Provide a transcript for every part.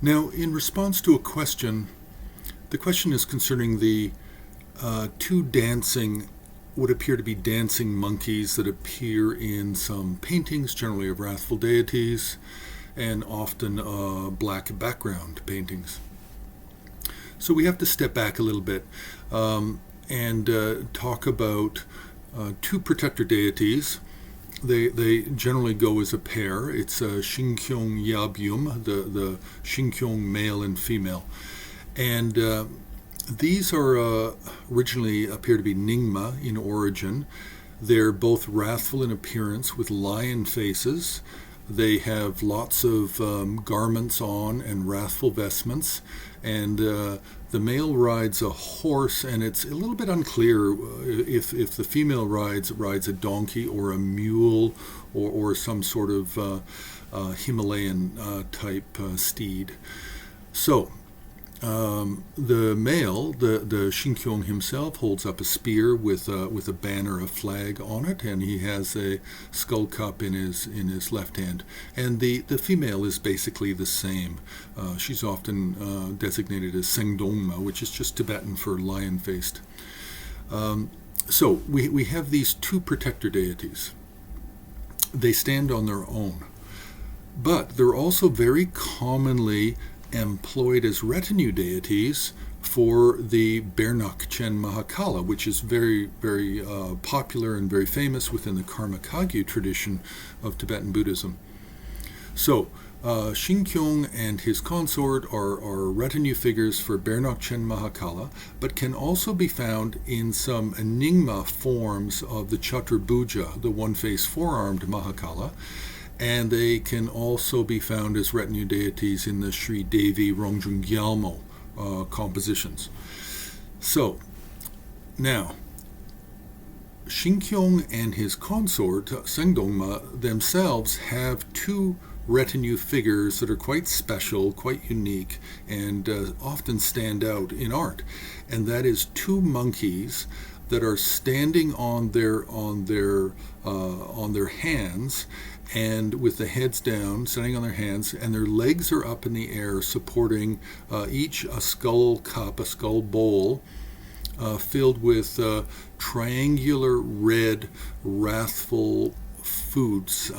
Now, in response to a question, the question is concerning the two dancing, what appear to be dancing monkeys that appear in some paintings, generally of wrathful deities, and often black background paintings. So we have to step back a little bit and talk about two protector deities. They generally go as a pair. It's Shingkyong Yab-Yum, the Shingkyong male and female. And these are originally appear to be Nyingma in origin. They're both wrathful in appearance with lion faces. They have lots of garments on and wrathful vestments. And the male rides a horse, and it's a little bit unclear if the female rides a donkey or a mule or some sort of Himalayan type steed. So the male, the Shingkyong himself, holds up a spear with a banner, a flag on it, and he has a skull cup in his left hand. And the female is basically the same. She's often designated as Sengdongma, which is just Tibetan for lion-faced. So we have these two protector deities. They stand on their own, but they're also very commonly employed as retinue deities for the Bernagchen Mahakala, which is very, very popular and very famous within the Karma Kagyu tradition of Tibetan Buddhism. So, Shingkyong and his consort are retinue figures for Bernagchen Mahakala, but can also be found in some Nyingma forms of the Chaturbhuja, the one-faced four-armed Mahakala, and they can also be found as retinue deities in the Shri Devi Rongjung Gyalmo compositions. So, now, Shingkyong and his consort, Sengdongma, themselves have two retinue figures that are quite special, quite unique, and often stand out in art. And that is two monkeys that are standing on their hands, and with the heads down, standing on their hands, and their legs are up in the air, supporting each a skull cup, a skull bowl, filled with triangular red, wrathful foods,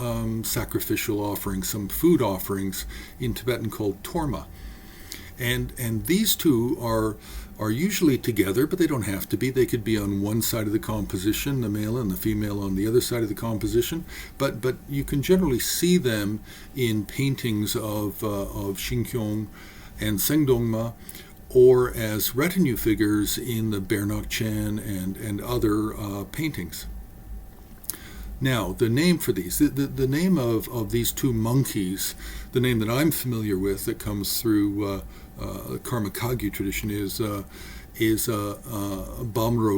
sacrificial offerings, some food offerings in Tibetan called torma. And these two are usually together, but they don't have to be. They could be on one side of the composition, the male and the female on the other side of the composition. But you can generally see them in paintings of Shingkyong and Sengdongma, or as retinue figures in the Bernagchen and other paintings. Now, the name for these, the name of these two monkeys, the name that I'm familiar with that comes through Karma Kagyu tradition is Bamro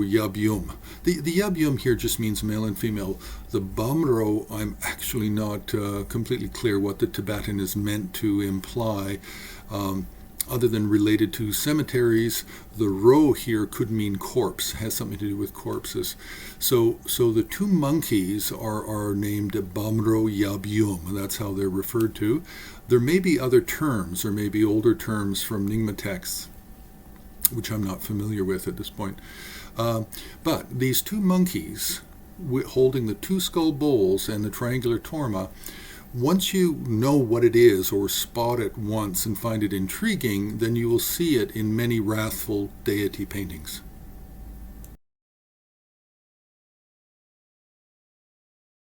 Yab-Yum. The Yab-Yum here just means male and female. The Bamro, I'm actually not completely clear what the Tibetan is meant to imply. Other than related to cemeteries, the ro here could mean corpse, has something to do with corpses. So the two monkeys are named Bamro Yab-Yum, and that's how they're referred to. There may be other terms, or maybe older terms from Nyingma texts, which I'm not familiar with at this point. But these two monkeys, holding the two skull bowls and the triangular torma, once you know what it is or spot it once and find it intriguing, then you will see it in many wrathful deity paintings.